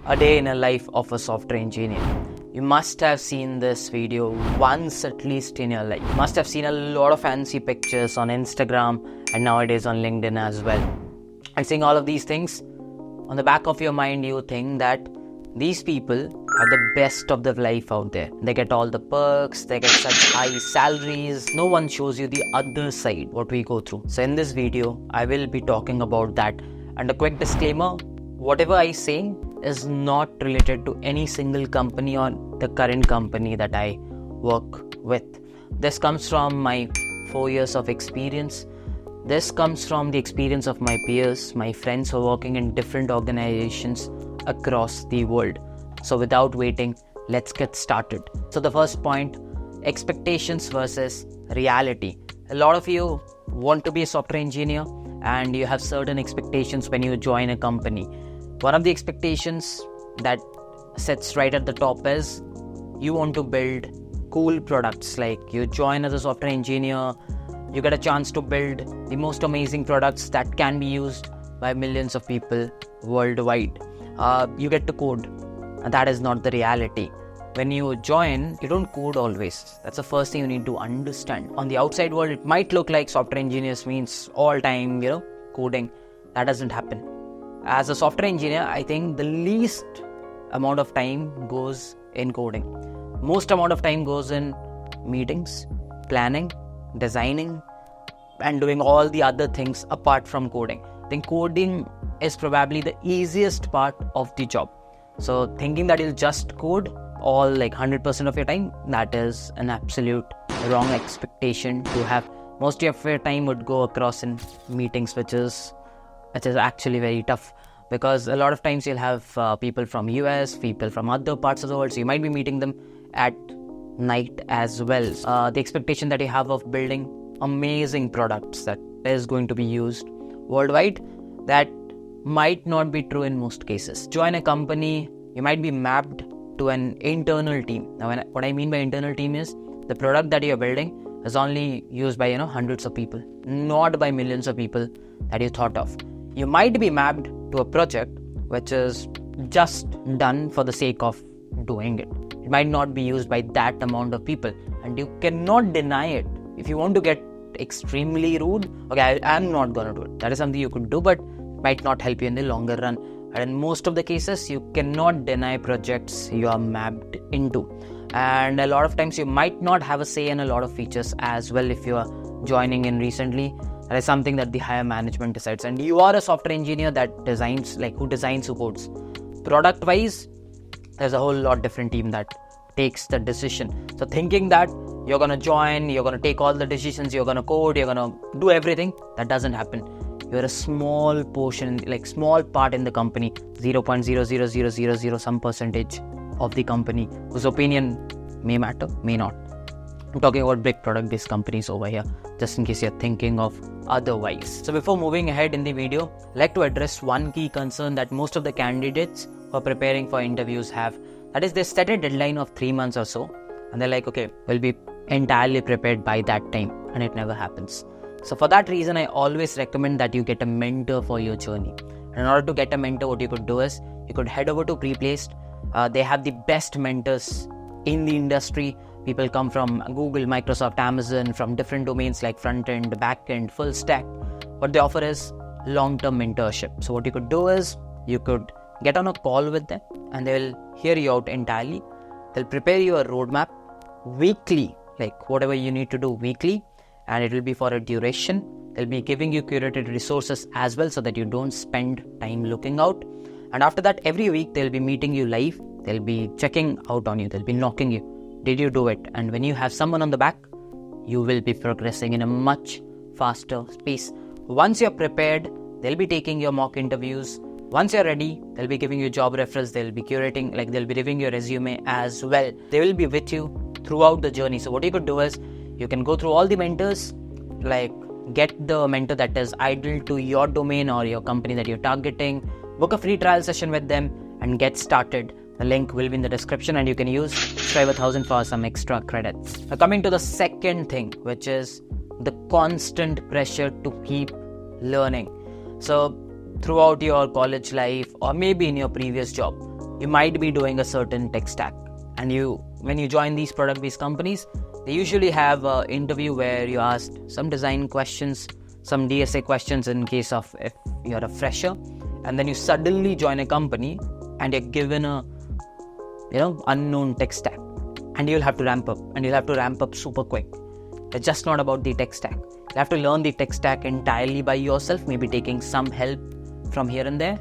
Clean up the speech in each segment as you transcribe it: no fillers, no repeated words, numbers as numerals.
A day in a life of a software engineer. You must have seen this video once at least in your life. You must have seen a lot of fancy pictures on Instagram and nowadays on LinkedIn as well. And seeing all of these things, on the back of your mind you think that these people have the best of the life out there. They get all the perks, they get such high salaries. No one shows you the other side, what we go through. So in this video, I will be talking about that. And a quick disclaimer, whatever I say is not related to any single company or the current company that I work with. This comes from my 4 years of experience. This comes from the experience of my peers, my friends who are working in different organizations across the world. So without waiting, let's get started. So the first point, expectations versus reality. A lot of you want to be a software engineer and you have certain expectations when you join a company. One of the expectations that sits right at the top is you want to build cool products. Like you join as a software engineer, you get a chance to build the most amazing products that can be used by millions of people worldwide. You get to code, and that is not the reality. When you join, you don't code always. That's the first thing you need to understand. On the outside world, it might look like software engineers means all time, coding. That doesn't happen. As a software engineer, I think the least amount of time goes in coding. Most amount of time goes in meetings, planning, designing, and doing all the other things apart from coding. I think coding is probably the easiest part of the job. So thinking that you'll just code all 100% of your time, that is an absolute wrong expectation to have. Most of your time would go across in meetings, which is actually very tough, because a lot of times you'll have people from US, people from other parts of the world, so you might be meeting them at night as well. The expectation that you have of building amazing products that is going to be used worldwide, that might not be true in most cases. Join a company, you might be mapped to an internal team. Now what I mean by internal team is the product that you're building is only used by hundreds of people, not by millions of people that you thought of. You might be mapped to a project which is just done for the sake of doing it. It might not be used by that amount of people, and you cannot deny it. If you want to get extremely rude, okay, I'm not gonna do it. That is something you could do, but might not help you in the longer run. And in most of the cases, you cannot deny projects you are mapped into. And a lot of times you might not have a say in a lot of features as well if you are joining in recently. That is something that the higher management decides. And you are a software engineer that designs, who codes. Product wise, there's a whole lot different team that takes the decision. So thinking that you're going to join, you're going to take all the decisions, you're going to code, you're going to do everything, that doesn't happen. You're a small portion, small part in the company, 0.00000 some percentage of the company, whose opinion may matter, may not. I'm talking about big product-based companies over here, just in case you're thinking of otherwise. So before moving ahead in the video, I'd like to address one key concern that most of the candidates who are preparing for interviews have. That is, they set a deadline of 3 months or so, and they're like, okay, we'll be entirely prepared by that time, and it never happens. So for that reason, I always recommend that you get a mentor for your journey. And in order to get a mentor, what you could do is, you could head over to Preplaced. They have the best mentors in the industry. People come from Google, Microsoft, Amazon, from different domains like front-end, back-end, full stack. What they offer is long-term mentorship. So what you could do is, you could get on a call with them and they will hear you out entirely. They'll prepare you a roadmap weekly, whatever you need to do weekly, and it will be for a duration. They'll be giving you curated resources as well so that you don't spend time looking out. And after that, every week they'll be meeting you live. They'll be checking out on you. They'll be knocking you. Did you do it? And when you have someone on the back, you will be progressing in a much faster pace. Once you're prepared, they'll be taking your mock interviews. Once you're ready, they'll be giving you job referrals. They'll be curating, they'll be reviewing your resume as well. They will be with you throughout the journey. So what you could do is, you can go through all the mentors, get the mentor that is ideal to your domain or your company that you're targeting, book a free trial session with them and get started. The link will be in the description and you can use Strive 1000 for some extra credits. Now coming to the second thing, which is the constant pressure to keep learning. So throughout your college life or maybe in your previous job, you might be doing a certain tech stack. And when you join these product-based companies, they usually have an interview where you ask some design questions, some DSA questions in case of if you're a fresher, and then you suddenly join a company and you're given a unknown tech stack, and you'll have to ramp up, and you'll have to ramp up super quick. It's just not about the tech stack. You have to learn the tech stack entirely by yourself, maybe taking some help from here and there.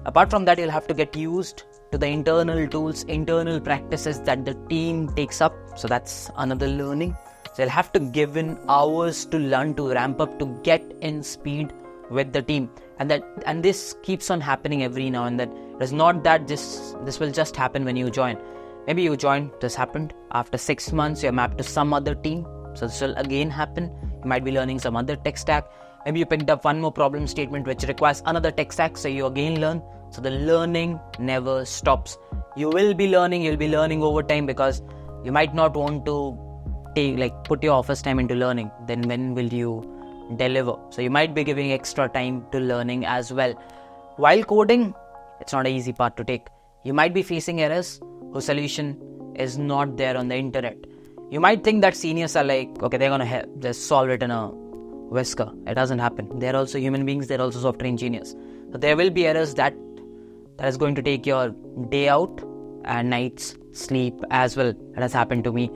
Apart from that, you'll have to get used to the internal tools, internal practices that the team takes up. So that's another learning. So you'll have to give in hours to learn, to ramp up, to get in speed with the team. And this keeps on happening every now and then. It's not that this will just happen when you join. Maybe you joined, this happened. After 6 months, you're mapped to some other team. So this will again happen. You might be learning some other tech stack. Maybe you picked up one more problem statement which requires another tech stack, so you again learn. So the learning never stops. You will be learning, you'll be learning over time, because you might not want to put your office time into learning. Then when will you deliver? So you might be giving extra time to learning as well. While coding, it's not an easy part to take. You might be facing errors whose solution is not there on the internet. You might think that seniors are like, okay, they're gonna just solve it in a whisker. It doesn't happen. They're also human beings, they're also software engineers. So there will be errors that is going to take your day out and night's sleep as well. That has happened to me.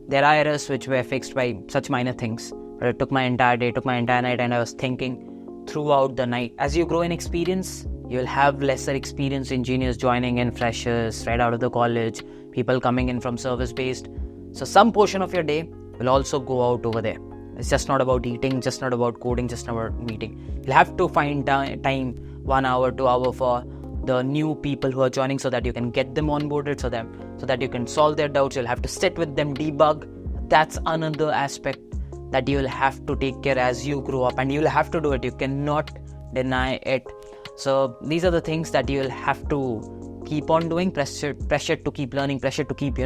There are errors which were fixed by such minor things, but it took my entire day, took my entire night, and I was thinking throughout the night. As you grow in experience, you'll have lesser experienced engineers joining in, freshers right out of the college, people coming in from service-based. So some portion of your day will also go out over there. It's just not about eating, just not about coding, just not about meeting. You'll have to find time, 1 hour, 2 hours for the new people who are joining, so that you can get them onboarded, so that you can solve their doubts. You'll have to sit with them, debug. That's another aspect that you'll have to take care as you grow up, and you'll have to do it. You cannot deny it. So these are the things that you'll have to keep on doing. Pressure to keep learning, pressure to keep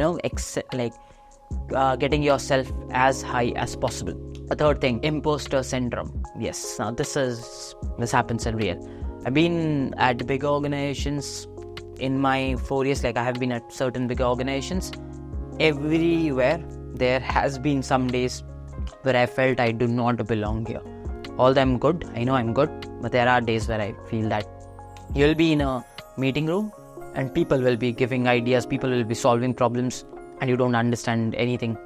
getting yourself as high as possible. A third thing, imposter syndrome. Yes, now this happens in real. I've been at big organizations in my 4 years. I have been at certain big organizations. Everywhere there has been some days where I felt I do not belong here. Although I'm good, I know I'm good, but there are days where I feel that you'll be in a meeting room and people will be giving ideas, people will be solving problems, and you don't understand anything.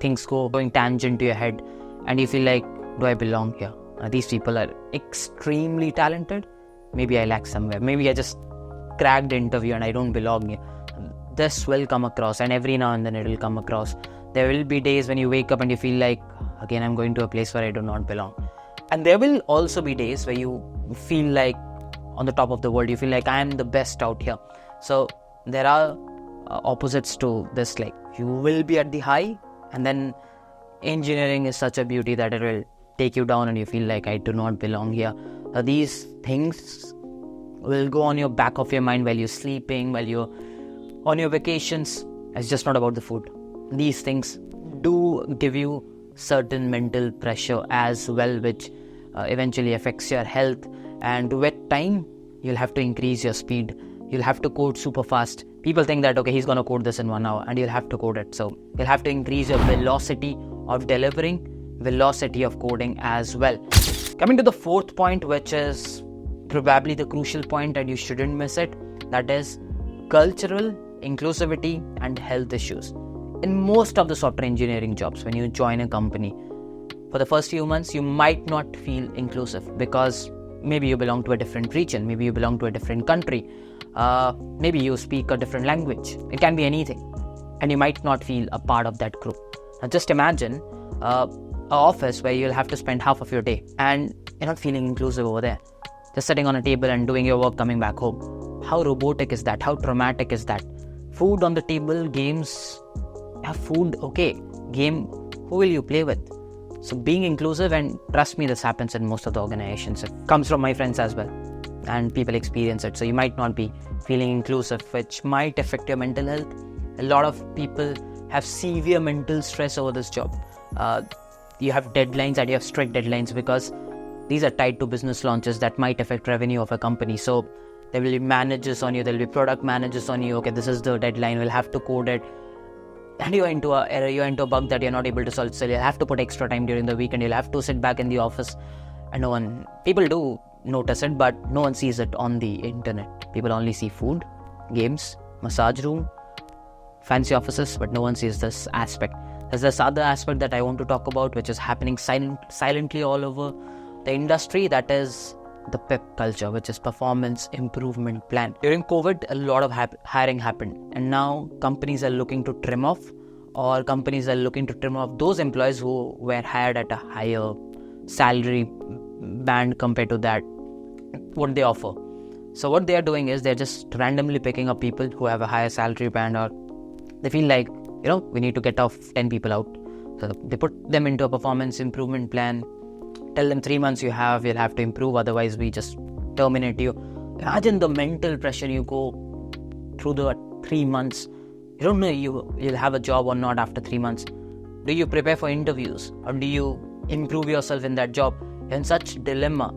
Things going tangent to your head, and you feel like, do I belong here? These people are extremely talented. Maybe I lack somewhere. Maybe I just cracked the interview and I don't belong here. This will come across, and every now and then it will come across. There will be days when you wake up and you feel like, again, I'm going to a place where I do not belong. And there will also be days where you feel like on the top of the world. You feel like I am the best out here. So there are opposites to this. You will be at the high, and then engineering is such a beauty that it will take you down and you feel like I do not belong here. These things will go on your back of your mind while you're sleeping, while you're on your vacations. It's just not about the food. These things do give you certain mental pressure as well, which eventually affects your health. And with time, you'll have to increase your speed. You'll have to code super fast. People think that, okay, he's going to code this in 1 hour, and you'll have to code it. So you'll have to increase your velocity of delivering, velocity of coding as well. Coming to the fourth point, which is probably the crucial point and you shouldn't miss it, that is cultural inclusivity and health issues. In most of the software engineering jobs, when you join a company, for the first few months, you might not feel inclusive because maybe you belong to a different region, maybe you belong to a different country, maybe you speak a different language. It can be anything, and you might not feel a part of that group. Now just imagine an office where you'll have to spend half of your day and you're not feeling inclusive over there. Just sitting on a table and doing your work, coming back home. How robotic is that? How traumatic is that? Food on the table, games, have food, okay. Game, who will you play with? So being inclusive, and trust me, this happens in most of the organizations. It comes from my friends as well, and people experience it. So you might not be feeling inclusive, which might affect your mental health. A lot of people have severe mental stress over this job. You have deadlines, and you have strict deadlines because these are tied to business launches that might affect revenue of a company. So There will be managers on you, there will be product managers on you. Okay, this is the deadline, we'll have to code it. And you're into a error, you're into a bug that you're not able to solve. So you'll have to put extra time during the week and you'll have to sit back in the office. And people do notice it, but no one sees it on the internet. People only see food, games, massage room, fancy offices, but no one sees this aspect. There's this other aspect that I want to talk about, which is happening silently all over the industry. That is the PEP culture, which is performance improvement plan. During COVID, a lot of hiring happened, and now companies are looking to trim off those employees who were hired at a higher salary band compared to that what they offer. So what they are doing is they're just randomly picking up people who have a higher salary band, or they feel like, we need to get off 10 people out. So they put them into a performance improvement plan. Tell them 3 months you'll have to improve, otherwise we just terminate you. Imagine the mental pressure you go through the 3 months. You don't know you'll have a job or not after 3 months. Do you prepare for interviews, or do you improve yourself in that job? You're in such dilemma.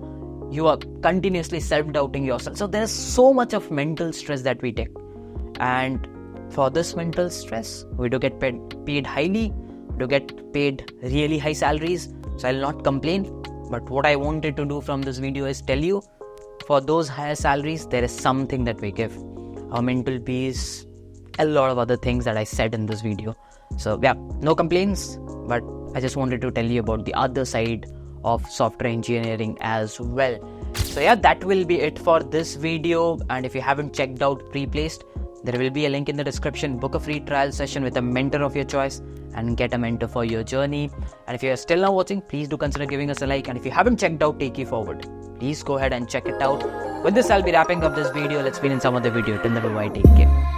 You are continuously self-doubting yourself. So there's so much of mental stress that we take. And for this mental stress, we do get paid highly, we do get paid really high salaries. So I'll not complain. But what I wanted to do from this video is tell you, for those higher salaries, there is something that we give. Our mental peace, a lot of other things that I said in this video. So yeah, no complaints, but I just wanted to tell you about the other side of software engineering as well. So yeah, that will be it for this video. And if you haven't checked out Preplaced, there will be a link in the description. Book a free trial session with a mentor of your choice and get a mentor for your journey. And if you're still not watching, please do consider giving us a like. And if you haven't checked out Take You Forward, please go ahead and check it out. With this, I'll be wrapping up this video. Let's meet in some other video. Till then, bye-bye. Take care.